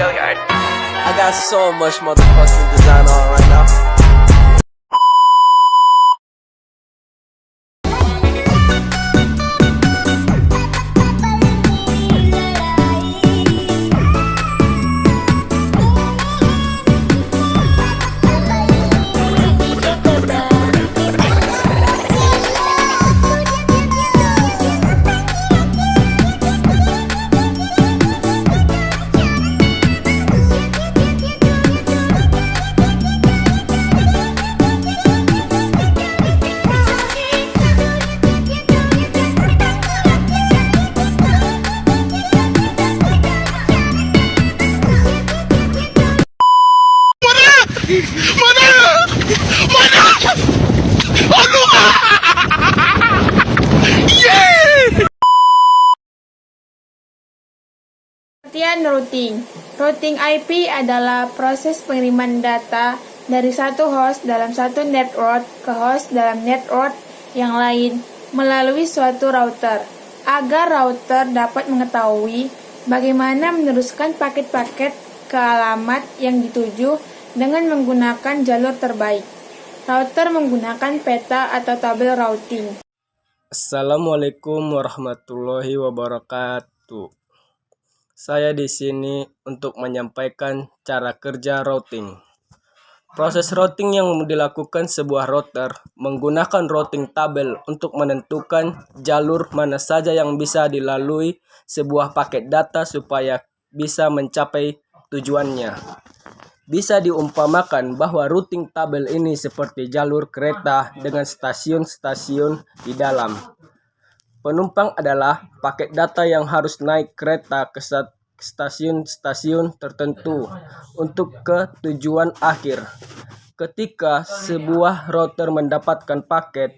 I got so much motherfucking design on right now. Pengertian routing. Routing IP adalah proses pengiriman data dari satu host dalam satu network ke host dalam network yang lain melalui suatu router, agar router dapat mengetahui bagaimana meneruskan paket-paket ke alamat yang dituju dengan menggunakan jalur terbaik. Router menggunakan peta atau tabel routing. Assalamualaikum warahmatullahi wabarakatuh. Saya di sini untuk menyampaikan cara kerja routing. Proses routing yang dilakukan sebuah router menggunakan routing tabel untuk menentukan jalur mana saja yang bisa dilalui sebuah paket data supaya bisa mencapai tujuannya. Bisa diumpamakan bahwa routing tabel ini seperti jalur kereta dengan stasiun-stasiun di dalam. Penumpang adalah paket data yang harus naik kereta ke stasiun-stasiun tertentu untuk ke tujuan akhir. Ketika sebuah router mendapatkan paket,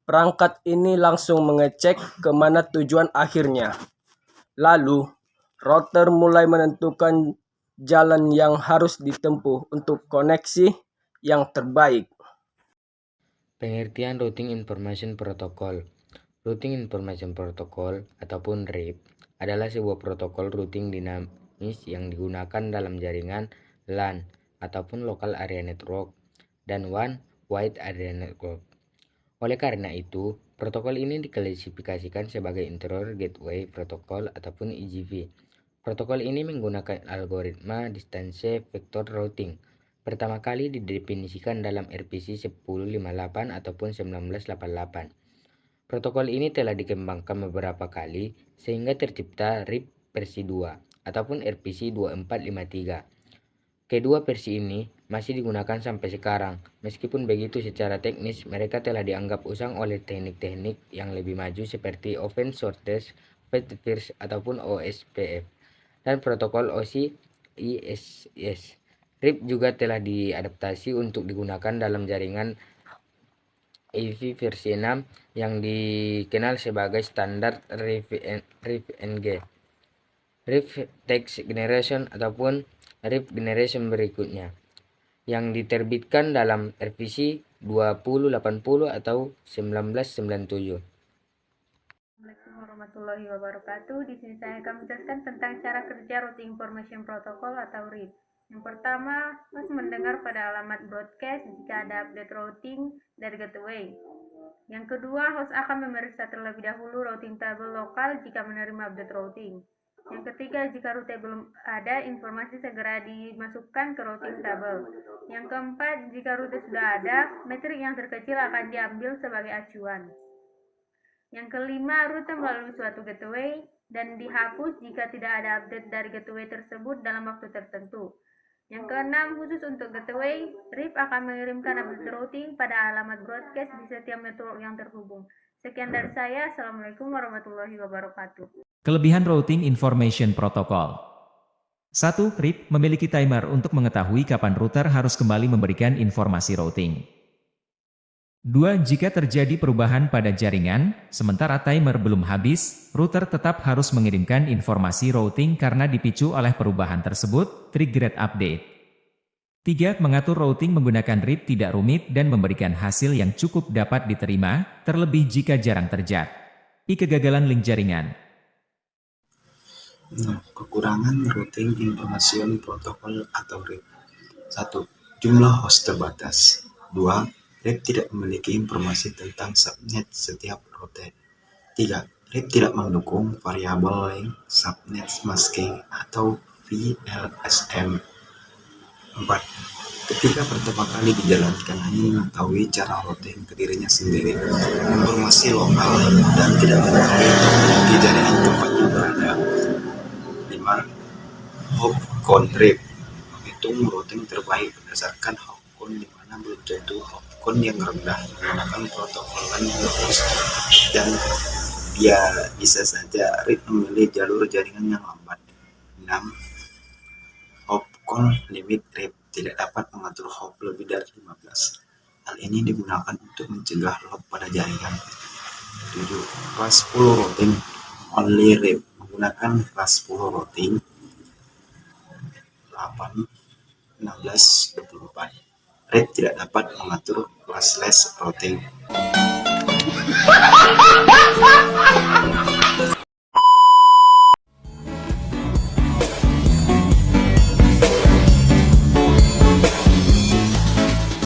perangkat ini langsung mengecek ke mana tujuan akhirnya. Lalu, router mulai menentukan jalan yang harus ditempuh untuk koneksi yang terbaik. Pengertian Routing Information Protocol. Routing Information Protocol ataupun RIP adalah sebuah protokol routing dinamis yang digunakan dalam jaringan LAN ataupun Local Area Network dan One Wide Area Network. Oleh karena itu, protokol ini diklasifikasikan sebagai Interior Gateway Protocol ataupun IGP. Protokol ini menggunakan algoritma Distance Vector Routing. Pertama kali didefinisikan dalam RPC 1058 ataupun 1988. Protokol ini telah dikembangkan beberapa kali sehingga tercipta RIP versi 2 ataupun RPC 2453. Kedua versi ini masih digunakan sampai sekarang. Meskipun begitu, secara teknis mereka telah dianggap usang oleh teknik-teknik yang lebih maju seperti Open Shortest Fast First ataupun OSPF dan protokol OCISS. RIP juga telah diadaptasi untuk digunakan dalam jaringan AV versi 6 yang dikenal sebagai standar RIP-NG, RIP Text Generation ataupun RIP Generation berikutnya, yang diterbitkan dalam RPC 2080 atau 1997. Assalamualaikum warahmatullahi wabarakatuh. Di sini saya akan menjelaskan tentang cara kerja Routing Information Protocol atau RIP. Yang pertama, host mendengar pada alamat broadcast jika ada update routing dari gateway. Yang kedua, host akan memeriksa terlebih dahulu routing tabel lokal jika menerima update routing. Yang ketiga, jika rute belum ada, informasi segera dimasukkan ke routing tabel. Yang keempat, jika rute sudah ada, metrik yang terkecil akan diambil sebagai acuan. Yang kelima, rute melalui suatu gateway dan dihapus jika tidak ada update dari gateway tersebut dalam waktu tertentu. Yang keenam, khusus untuk gateway, RIP akan mengirimkan update routing pada alamat broadcast di setiap network yang terhubung. Sekian dari saya. Assalamualaikum warahmatullahi wabarakatuh. Kelebihan Routing Information Protocol. 1. RIP memiliki timer untuk mengetahui kapan router harus kembali memberikan informasi routing. 2. Jika terjadi perubahan pada jaringan, sementara timer belum habis, router tetap harus mengirimkan informasi routing karena dipicu oleh perubahan tersebut, triggered update. 3. Mengatur routing menggunakan RIP tidak rumit dan memberikan hasil yang cukup dapat diterima, terlebih jika jarang terjadi kegagalan link jaringan. Kekurangan routing information protocol atau RIP. 1. Jumlah host terbatas. 2. RIP tidak memiliki informasi tentang subnet setiap route. 3. RIP tidak mendukung variabel length subnet masking atau VLSM. 4. Ketika pertama kali dijalankan hanya mengetahui cara routing ke dirinya sendiri, informasi lokal, dan tidak mengetahui topologi jaringan tempatnya berada. 5. Hop count RIP menghitung routing terbaik berdasarkan hop count, di mana belum tentu hop count yang rendah menggunakan protokol LAN yang bagus, dan dia bisa saja RIP memilih jalur jaringan yang lambat. 6. Hop count limit RIP tidak dapat mengatur hop lebih dari 15. Hal ini digunakan untuk mencegah lock pada jaringan. 7. Kelas 10 routing only RIP menggunakan kelas 10 routing 8, 16, 24. RIP tidak dapat mengatur classless routing.